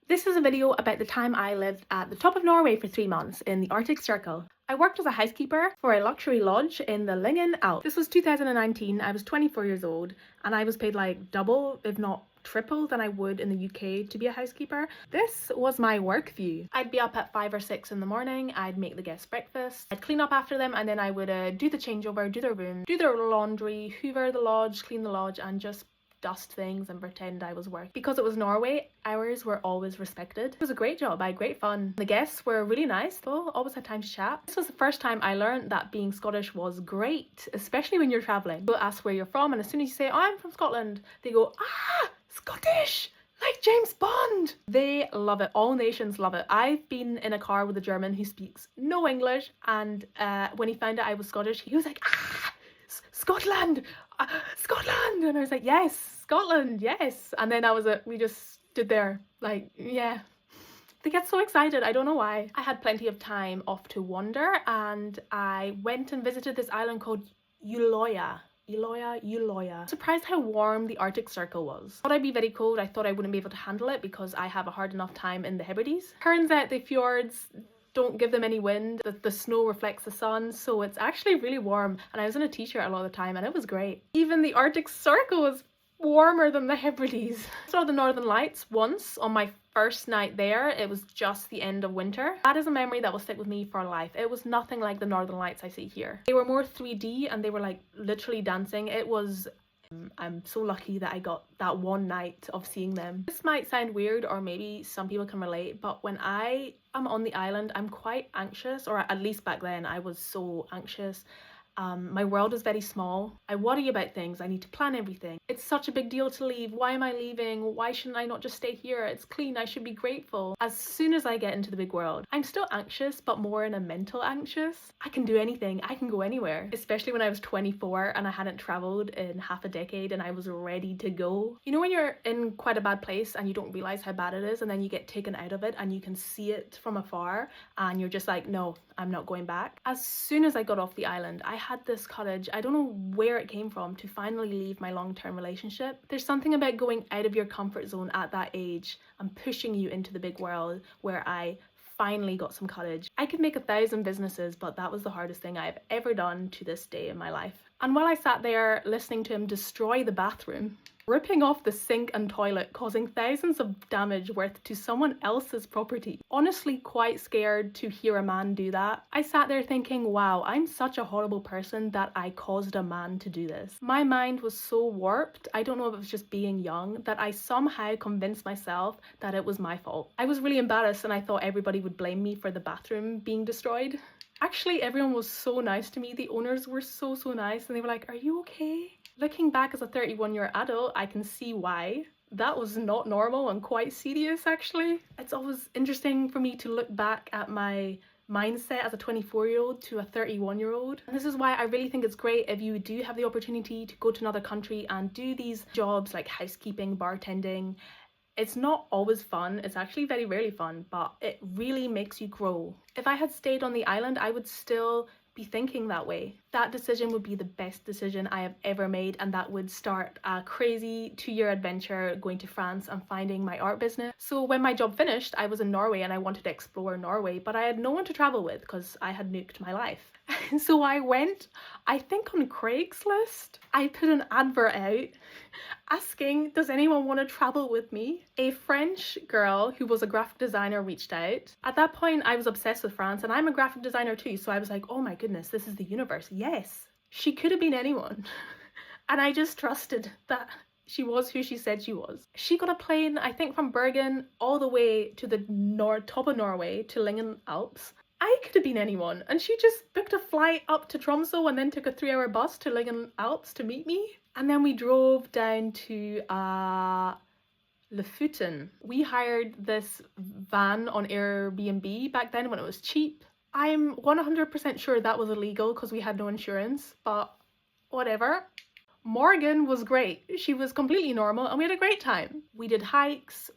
This is a video about the time I lived at the top of Norway for 3 months in the Arctic Circle. I worked as a housekeeper for a luxury lodge in the Lyngen Alps. This was 2019, I was 24 years old and I was paid like double, if not triple, than I would in the UK to be a housekeeper. This was my work view. I'd be up at 5 or 6 in the morning, I'd make the guests breakfast, I'd clean up after them, and then I would do the changeover, do their room, do their laundry, hoover the lodge, clean the lodge, and just dust things and pretend I was working. Because it was Norway, hours were always respected. It was a great job, I had great fun. The guests were really nice though, always had time to chat. This was the first time I learned that being Scottish was great, especially when you're travelling. People ask where you're from, and as soon as you say, oh, I'm from Scotland, they go, ah, Scottish! Like James Bond! They love it. All nations love it. I've been in a car with a German who speaks no English, and when he found out I was Scottish, he was like, ah! Scotland! Scotland! And I was like, yes, Scotland, yes. And then we just stood there like, yeah. They get so excited, I don't know why. I had plenty of time off to wander, and I went and visited this island called Eilidh. Surprised how warm the Arctic Circle was. Thought I'd be very cold. I thought I wouldn't be able to handle it because I have a hard enough time in the Hebrides. Turns out the fjords don't give them any wind, the snow reflects the sun, so it's actually really warm, and I was in a t-shirt a lot of the time and it was great. Even the Arctic Circle was warmer than the Hebrides. I saw the Northern Lights once on my first night there. It was just the end of winter. That is a memory that will stick with me for life. It was nothing like the Northern Lights I see here. They were more 3D and they were like literally dancing. It was I'm so lucky that I got that one night of seeing them. This might sound weird, or maybe some people can relate, but when I am on the island, I'm quite anxious, or at least back then I was so anxious. My world is very small. I worry about things. I need to plan everything. It's such a big deal to leave. Why am I leaving? Why shouldn't I not just stay here? It's clean. I should be grateful. As soon as I get into the big world, I'm still anxious, but more in a mental anxious. I can do anything. I can go anywhere. Especially when I was 24 and I hadn't traveled in half a decade and I was ready to go. You know when you're in quite a bad place and you don't realize how bad it is, and then you get taken out of it and you can see it from afar and you're just like, no, I'm not going back. As soon as I got off the island, I had this courage, I don't know where it came from, to finally leave my long-term relationship. There's something about going out of your comfort zone at that age and pushing you into the big world where I finally got some courage. I could make 1,000 businesses, but that was the hardest thing I've ever done to this day in my life. And while I sat there listening to him destroy the bathroom, ripping off the sink and toilet, causing thousands of damage worth to someone else's property. Honestly quite scared to hear a man do that. I sat there thinking, wow, I'm such a horrible person that I caused a man to do this. My mind was so warped, I don't know if it was just being young, that I somehow convinced myself that it was my fault. I was really embarrassed and I thought everybody would blame me for the bathroom being destroyed. Actually, everyone was so nice to me. The owners were so nice, and they were like, are you okay? Looking back as a 31-year adult, I can see why. That was not normal and quite serious, actually. It's always interesting for me to look back at my mindset as a 24-year-old to a 31-year-old. And this is why I really think it's great if you do have the opportunity to go to another country and do these jobs like housekeeping, bartending. It's not always fun, it's actually very rarely fun, but it really makes you grow. If I had stayed on the island, I would still be thinking that way. That decision would be the best decision I have ever made, and that would start a crazy 2-year adventure going to France and finding my art business. So when my job finished, I was in Norway and I wanted to explore Norway, but I had no one to travel with because I had nuked my life. So I went, I think on Craigslist, I put an advert out asking, does anyone want to travel with me? A French girl who was a graphic designer reached out. At that point, I was obsessed with France and I'm a graphic designer too, so I was like, oh my goodness, this is the universe. Yes, she could have been anyone. And I just trusted that she was who she said she was. She got a plane, I think from Bergen all the way to the top of Norway to Lyngen Alps. I could have been anyone, and she just booked a flight up to Tromso and then took a 3-hour bus to Lyngen Alps to meet me. And then we drove down to Lofoten. We hired this van on Airbnb back then when it was cheap. I'm 100% sure that was illegal because we had no insurance, but whatever. Morgan was great. She was completely normal and we had a great time. We did hikes,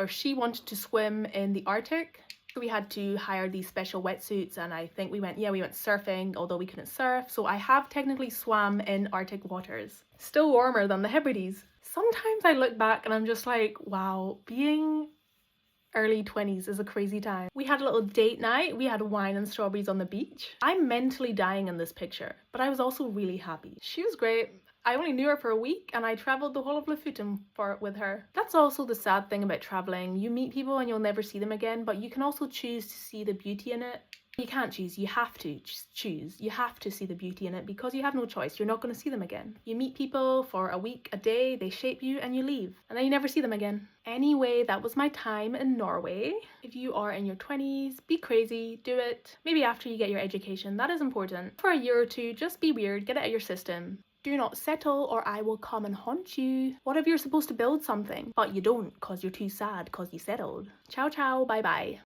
she wanted to swim in the Arctic. We had to hire these special wetsuits, and I think we went surfing, although we couldn't surf. So I have technically swam in Arctic waters. Still warmer than the Hebrides. Sometimes I look back and I'm just like, wow, being Early 20s is a crazy time. We had a little date night. We had wine and strawberries on the beach. I'm mentally dying in this picture, but I was also really happy. She was great. I only knew her for a week and I travelled the whole of Lofoten with her. That's also the sad thing about travelling. You meet people and you'll never see them again, but you can also choose to see the beauty in it. You can't choose, you have to choose. You have to see the beauty in it because you have no choice. You're not going to see them again. You meet people for a week, a day, they shape you and you leave. And then you never see them again. Anyway, that was my time in Norway. If you are in your 20s, be crazy, do it. Maybe after you get your education, that is important. For a year or two, just be weird, get it out of your system. Do not settle or I will come and haunt you. What if you're supposed to build something, but you don't because you're too sad because you settled? Ciao ciao, bye bye.